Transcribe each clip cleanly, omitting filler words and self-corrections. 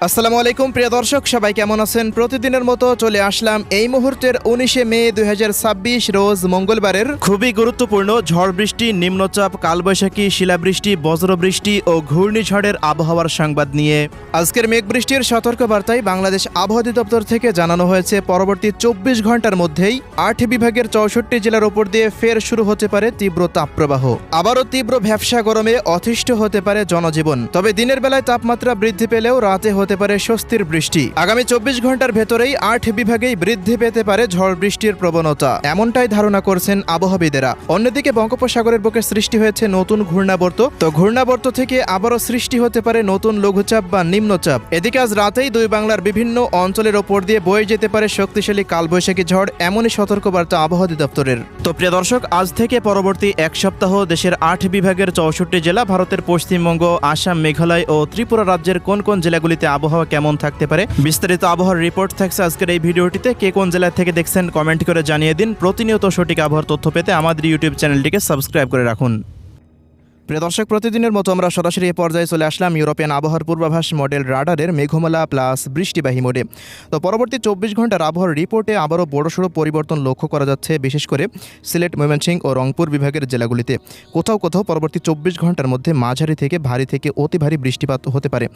আসসালামু আলাইকুম প্রিয় দর্শক, সবাই কেমন আছেন? প্রতিদিনের মতো চলে আসলাম এই মুহূর্তের 19শে মে 2026 রোজ মঙ্গলবারের খুবই গুরুত্বপূর্ণ ঝড় বৃষ্টি, নিম্নচাপ, কালবৈশাখী, শিলাবৃষ্টি, বজ্রবৃষ্টি ও ঘূর্ণিঝড়ের আবহাওয়ার সংবাদ নিয়ে। আজকের মেঘ বৃষ্টির সতর্কবার্তায় বাংলাদেশ আবহাওয়া অধিদপ্তর থেকে জানানো হয়েছে পরবর্তী 24 ঘন্টার মধ্যেই 8 বিভাগের 64 জেলার উপর দিয়ে ফের শুরু হতে পারে তীব্র তাপপ্রবাহ। আবারও তীব্র ভ্যাপসা গরমে অতিষ্ঠ হতে পারে জনজীবন। তবে দিনের বেলায় তাপমাত্রা বৃদ্ধি পেলেও রাতে হতে পারে স্বস্তির বৃষ্টি। আগামী 24 ঘন্টার ভেতরেই 8 বিভাগেই বৃদ্ধি পেতে পারে ঝড় বৃষ্টির প্রবণতা, এমনটাই ধারণা করছেন আবহাওয়াবিদেরা। অন্যদিকে বঙ্গোপসাগরের বুকে সৃষ্টি হয়েছে নতুন ঘূর্ণাবর্ত, তো ঘূর্ণাবর্ত থেকে আবারও সৃষ্টি হতে পারে নতুন লঘুচাপ বা নিম্নচাপ। এদিকে আজ রাতেই দুই বাংলার বিভিন্ন অঞ্চলের ওপর দিয়ে বয়ে যেতে পারে শক্তিশালী কালবৈশাখী ঝড়, এমনই সতর্কবার্তা আবহাওয়া অধিদপ্তরের। তো প্রিয় দর্শক, আজ থেকে পরবর্তী এক সপ্তাহ দেশের 8 বিভাগের 64 জেলা, ভারতের পশ্চিমবঙ্গ, আসাম, মেঘালয় ও ত্রিপুরা রাজ্যের কোন কোন জেলাগুলিতে আবহাওয়া কেমন থাকতে পারে বিস্তারিত আবহাওয়ার রিপোর্ট থাকছে আজকের এই ভিডিওটিতে। কে কোন জেলা থেকে দেখছেন কমেন্ট করে জানিয়ে দিন। প্রতিনিয়ত সঠিক আবহাওয়ার তথ্য পেতে আমাদের ইউটিউব চ্যানেলটিকে সাবস্ক্রাইব করে রাখুন। প্রিয় দর্শক, প্রতিদিনের মতো আমরা সরাসরি এ পর্যায়ে চলে আসলাম ইউরোপিয়ান আবহাওয়ার পূর্বাভাস মডেল রাডারের মেঘমালা প্লাস বৃষ্টিবাহী মোডে। তো পরবর্তী 24 ঘন্টার আবহাওয়ার রিপোর্টে আবারও বড়সড় পরিবর্তন লক্ষ্য করা যাচ্ছে, বিশেষ করে সিলেট, ময়মনসিংহ ও রংপুর বিভাগের জেলাগুলিতে। কোথাও কোথাও পরবর্তী 24 ঘন্টার মধ্যে মাঝারি থেকে ভারী থেকে অতি ভারী বৃষ্টিপাত হতে পারে।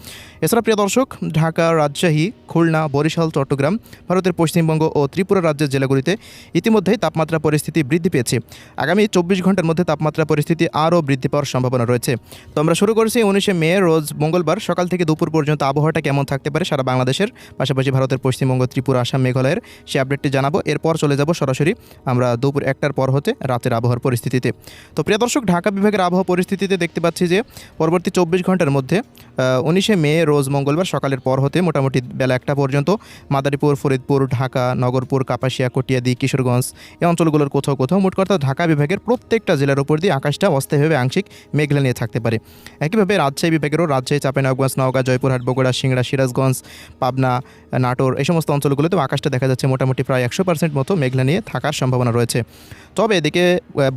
এছাড়া প্রিয় দর্শক, ঢাকা, রাজশাহী, খুলনা, বরিশাল, চট্টগ্রাম, ভারতের পশ্চিমবঙ্গ ও ত্রিপুরা রাজ্যের জেলাগুলিতে ইতিমধ্যেই তাপমাত্রা পরিস্থিতি বৃদ্ধি পেয়েছে। আগামী 24 ঘন্টার মধ্যে তাপমাত্রা পরিস্থিতি আরও বৃদ্ধি পাওয়ার সম্ভাবনা রয়েছে। তো আমরা শুরু করছি 19শে মে রোজ মঙ্গলবার সকাল থেকে দুপুর পর্যন্ত আবহাওয়াটা কেমন থাকতে পারে সারা বাংলাদেশের, পাশাপাশি ভারতের পশ্চিমবঙ্গ, ত্রিপুরা, আসাম, মেঘালয়ের সে আপডেটটি জানাবো। এরপর চলে যাব সরাসরি আমরা দুপুর 1টার পর হতে রাতের আবহাওয়ার পরিস্থিতিতে। তো প্রিয় দর্শক, ঢাকা বিভাগের আবহাওয়া পরিস্থিতিতে দেখতে পাচ্ছি যে পরবর্তী 24 ঘন্টার মধ্যে 19শে মে রোজ মঙ্গলবার সকালের পর হতে মোটামুটি বেলা 1টা পর্যন্ত মাদারীপুর, ফরিদপুর, ঢাকা, নগরপুর, কাপাসিয়া, কটিয়াদি, কিশোরগঞ্জ এই অঞ্চলগুলোর কোথাও কোথাও মোট কথা ঢাকা বিভাগের প্রত্যেকটা জেলার উপর দিয়ে আকাশটা অস্থায়ীভাবে আংশিক মেঘলা নিয়ে থাকতে পারে। একইভাবে রাজশাহী বিভাগেরও রাজশাহী, চাঁপাইনবাবগঞ্জ, নওগাঁ, জয়পুরহাট, বগুড়া, সিংড়া, সিরাজগঞ্জ, পাবনা, নাটোর এই সমস্ত অঞ্চলগুলোতেও আকাশটা দেখা যাচ্ছে মোটামুটি প্রায় 100% মতো মেঘলা নিয়ে থাকার সম্ভাবনা রয়েছে। তবে এদিকে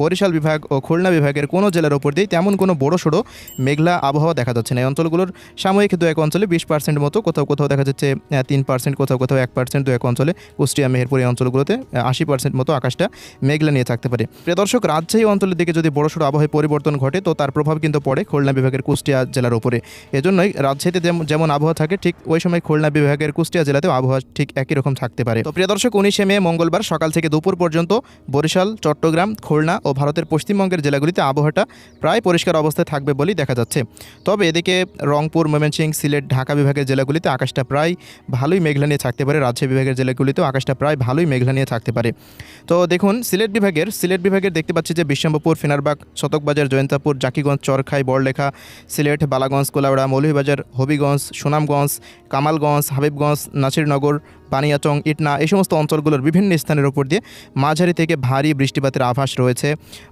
বরিশাল বিভাগ ও খুলনা বিভাগের কোনো জেলার উপর দিয়ে তেমন কোনো বড়সড় মেঘলা আবহাওয়া দেখা যাচ্ছে না। এই অঞ্চলগুলোর সাময়িক দু এক অঞ্চলে 20% মতো, কোথাও কোথাও দেখা যাচ্ছে 3%, কোথাও কোথাও 1%, দু এক অঞ্চলে কুষ্টিয়া, মেহেরপুর এই অঞ্চলগুলোতে 80% মতো আকাশটা মেঘলা নিয়ে থাকতে পারে। প্রিয় দর্শক, রাজশাহী অঞ্চলের দিকে যদি বড়সড় আবহাওয়ায় পরিবর্তন ঘটে তো তার প্রভাব কিন্তু পড়ে খুলনা বিভাগের কুষ্টিয়া জেলার উপরে। এজন্যই রাজশাহীতে যেমন আবহাওয়া থাকে ঠিক ওই সময় খুলনা বিভাগের কুষ্টিয়া জেলাতেও আবহাওয়া ঠিক একই রকম থাকতে পারে। তো প্রিয় দর্শক, 19শে মে মঙ্গলবার সকাল থেকে দুপুর পর্যন্ত বরিশাল, চট্টগ্রাম, খুলনা ও ভারতের পশ্চিমবঙ্গের জেলাগুলিতে আবহাওয়াটা প্রায় পরিষ্কার অবস্থায় থাকবে বলেই দেখা যাচ্ছে। তবে এদিকে রংপুর, ময়মনসিংহ, সিলেট, ঢাকা বিভাগের জেলাগুলিতে আকাশটা প্রায় ভালোই মেঘলা নিয়ে থাকতে পারে। রাজশাহী বিভাগের জেলাগুলিতেও আকাশটা প্রায় ভালোই মেঘলা নিয়ে থাকতে পারে। তো দেখুন, সিলেট বিভাগের দেখতে পাচ্ছি যে বিশ্বম্ভরপুর, ফিনারবাগ, শতকবাজার, জয়ন্তাপুর, জাকিগঞ্জ, চরখাই, বড়লেখা, সিলেট, বালাগঞ্জ, কোলাউড়া, মৌলভীবাজার, হবিগঞ্জ, সুনামগঞ্জ, কামালগঞ্জ, হাবিবগঞ্জ, নাসিরনগর, বানিয়াচং, ইটনা এই সমস্ত অঞ্চলগুলোর বিভিন্ন স্থানের উপর দিয়ে মাঝারি থেকে ভারী বৃষ্টিপাতের আভাস রয়েছে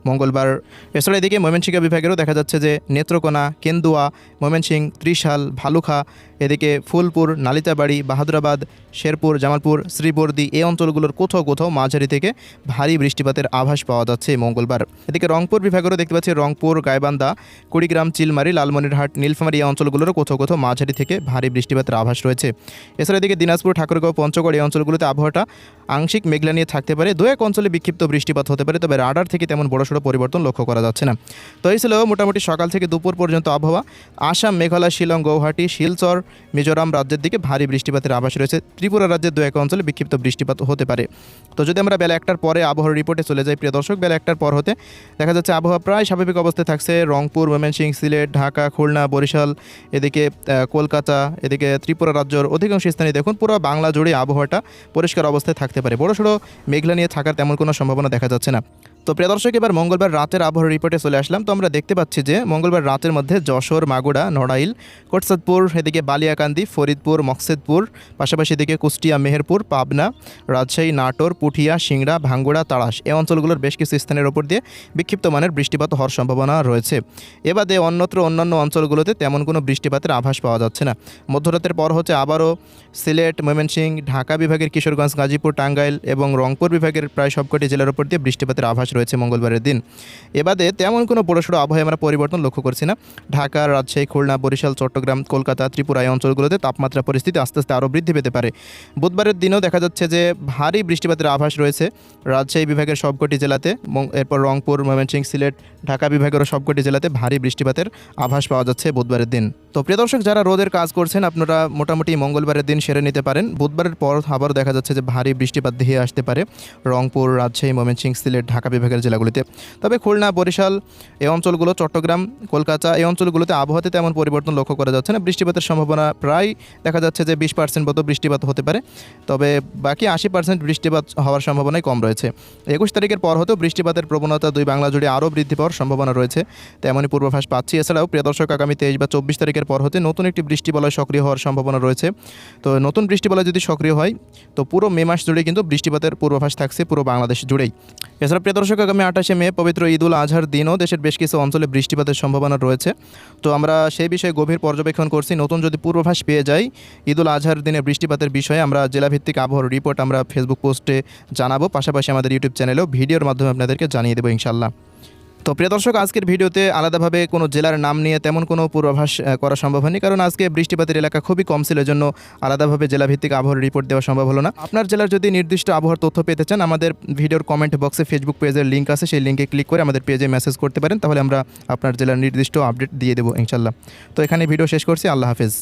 মঙ্গলবার। এছাড়া এদিকে ময়মনসিংহ বিভাগেরও দেখা যাচ্ছে যে নেত্রকোনা, কেন্দুয়া, ময়মনসিংহ, ত্রিশাল, ভালুখা, এদিকে ফুলপুর, নালিতাবাড়ি, বাহাদুরাবাদ, শেরপুর, জামালপুর, শ্রীবর্দী এই অঞ্চলগুলোর কোথাও কোথাও মাঝারি থেকে ভারী বৃষ্টিপাতের আভাস পাওয়া যাচ্ছে মঙ্গলবার। এদিকে রংপুর বিভাগেরও দেখতে পাচ্ছি রংপুর, গাইবান্ধা, কুড়িগ্রাম, চিলমারি, লালমনিরহাট, নীলফামারী এই অঞ্চলগুলোরও কোথাও কোথাও মাঝারি থেকে ভারী বৃষ্টিপাতের আভাস রয়েছে। এছাড়া এদিকে দিনাজপুর, ঠাকুরগাঁও, পঞ্চগড় এই অঞ্চলগুলোতে আবহাওয়াটা আংশিক মেঘলা নিয়ে থাকতে পারে। দু এক অঞ্চলে বিক্ষিপ্ত বৃষ্টিপাত হতে পারে, তবে রাডার থেকে তেমন বড়সড় পরিবর্তন লক্ষ্য করা যাচ্ছে না। তো এই ছিল মোটামুটি সকাল থেকে দুপুর পর্যন্ত আবহাওয়া। আসাম, মেঘালয়, শিলং, গৌহাটি, শিলচর, মিজোরাম রাজ্যের দিকে ভারী বৃষ্টিপাতের আভাস রয়েছে। ত্রিপুরা রাজ্যের দু এক অঞ্চলে বিক্ষিপ্ত বৃষ্টিপাত হতে পারে। তো যদি আমরা বেলা 1টার পরে আবহাওয়ার রিপোর্টে চলে যাই প্রিয় দর্শক, বেলা 1টার পর হতে দেখা যাচ্ছে আবহাওয়া প্রায় স্বাভাবিক অবস্থায় থাকছে। রংপুর, ময়মনসিংহ, সিলেট, ঢাকা, খুলনা, বরিশাল, এদিকে কলকাতা, এদিকে ত্রিপুরা রাজ্যের অধিকাংশ স্থানে দেখুন পুরো বাংলা জুড়ে আবহাওয়াটা পরিষ্কার অবস্থায় থাকতে পারে। বড়সড় মেঘলা নিয়ে থাকার তেমন কোনো সম্ভাবনা দেখা যাচ্ছে না। তো প্রিয় দর্শক, এবার মঙ্গলবার রাতের আবহাওয়ার রিপোর্টে চলে আসলাম। তো আমরা দেখতে পাচ্ছি যে মঙ্গলবার রাতের মধ্যে যশোর, মাগুরা, নড়াইল, কোটসাদপুর, এদিকে বালিয়াকান্দি, ফরিদপুর, মকসেদপুর, পাশাপাশি এদিকে কুষ্টিয়া, মেহেরপুর, পাবনা, রাজশাহী, নাটোর, পুঠিয়া, সিংড়া, ভাঙ্গুড়া, তাড়াশ এই অঞ্চলগুলোর বেশ কিছু স্থানের উপর দিয়ে বিক্ষিপ্ত মানের বৃষ্টিপাত হওয়ার সম্ভাবনা রয়েছে। এবারে অন্যান্য অঞ্চলগুলোতে তেমন কোনো বৃষ্টিপাতের আভাস পাওয়া যাচ্ছে না। মধ্যরাতের পর হচ্ছে আবারও সিলেট, ময়মনসিংহ, ঢাকা বিভাগের কিশোরগঞ্জ, গাজীপুর, টাঙ্গাইল এবং রংপুর বিভাগের প্রায় সবকটি জেলার উপর দিয়ে বৃষ্টিপাতের আভাস পূর্বাভাস রয়েছে মঙ্গলবারের দিন। এবাদে তেমন কোনো বড়সড় আবহাওয়া আমরা পরিবর্তন লক্ষ্য করছি না। ঢাকা, রাজশাহী, খুলনা, বরিশাল, চট্টগ্রাম, কলকাতা, ত্রিপুরা এই অঞ্চলগুলোতে তাপমাত্রা পরিস্থিতি আস্তে আস্তে আরও বৃদ্ধি পেতে পারে। বুধবারের দিনও দেখা যাচ্ছে যে ভারী বৃষ্টিপাতের আভাস রয়েছে রাজশাহী বিভাগের সবকটি জেলাতে, এরপর রংপুর, ময়মনসিংহ, সিলেট, ঢাকা বিভাগেরও সবকটি জেলাতে ভারী বৃষ্টিপাতের আভাস পাওয়া যাচ্ছে বুধবারের দিন। তো প্রিয় দর্শক, যারা রোদের কাজ করছেন আপনারা মোটামুটি মঙ্গলবারের দিন সেরে নিতে পারেন। বুধবারের পর আবার দেখা যাচ্ছে যে ভারী বৃষ্টিপাত ধেয়ে আসতে পারে রংপুর, রাজশাহী, ময়মনসিংহ, সিলেট, ঢাকা বিভাগের জেলাগুলিতে। তবে খুলনা, বরিশাল এই অঞ্চলগুলো, চট্টগ্রাম, কলকাতা এই অঞ্চলগুলোতে আবহাওয়াতে তেমন পরিবর্তন লক্ষ্য করা যাচ্ছে না। বৃষ্টিপাতের সম্ভাবনা প্রায় দেখা যাচ্ছে যে 20% মতো বৃষ্টিপাত হতে পারে, তবে বাকি 80% বৃষ্টিপাত হওয়ার সম্ভাবনাই কম রয়েছে। 21 তারিখের পর হতেও বৃষ্টিপাতের প্রবণতা দুই বাংলা জুড়ে আরও বৃদ্ধি পাওয়ার সম্ভাবনা রয়েছে, তেমনই পূর্বাভাস পাচ্ছি। এছাড়াও প্রিয় দর্শক, আগামী 23 বা 24 তারিখের পর হতে নতুন একটি বৃষ্টিবলয় সক্রিয় হওয়ার সম্ভাবনা রয়েছে। তো নতুন বৃষ্টিবলয় যদি সক্রিয় হয় তো পুরো মে মাস জুড়ে কিন্তু বৃষ্টিপাতের পূর্বাভাস থাকছে পুরো বাংলাদেশ জুড়েই। এছাড়া প্রিয় দর্শক, আগামী 28শে মে পবিত্র ঈদ উল আজহার দিনও দেশের বেশ কিছু অঞ্চলে বৃষ্টিপাতের সম্ভাবনা রয়েছে। তো আমরা সেই বিষয়ে গভীর পর্যবেক্ষণ করছি। নতুন যদি পূর্বাভাস পেয়ে যাই ঈদ উল আজহার দিনে বৃষ্টিপাতের বিষয়ে, আমরা জেলাভিত্তিক আবহাওয়ার রিপোর্ট আমরা ফেসবুক পোস্টে জানাবো, পাশাপাশি আমাদের ইউটিউব চ্যানেলেও ভিডিওর মাধ্যমে আপনাদেরকে জানিয়ে দেবো ইনশাল্লাহ। তো প্রিয় দর্শক, আজকের ভিডিওতে আলাদাভাবে কোনো জেলার নাম নিয়ে তেমন কোনো পূর্বাভাস করা সম্ভব হয়নি, কারণ আজকে বৃষ্টিপাতের এলাকা খুবই কম ছিল, জন্য আলাদাভাবে জেলাভিত্তিক আবহাওয়ার রিপোর্ট দেওয়া সম্ভব হলো না। আপনার জেলার যদি নির্দিষ্ট আবহাওয়ার তথ্য পেতে চান, আমাদের ভিডিওর কমেন্ট বক্সে ফেসবুক পেজের লিঙ্ক আছে, সেই লিঙ্কে ক্লিক করে আমাদের পেজে মেসেজ করতে পারেন, তাহলে আমরা আপনার জেলার নির্দিষ্ট আপডেট দিয়ে দেবো ইনশাল্লাহ। তো এখানে ভিডিও শেষ করছি। আল্লাহ হাফেজ।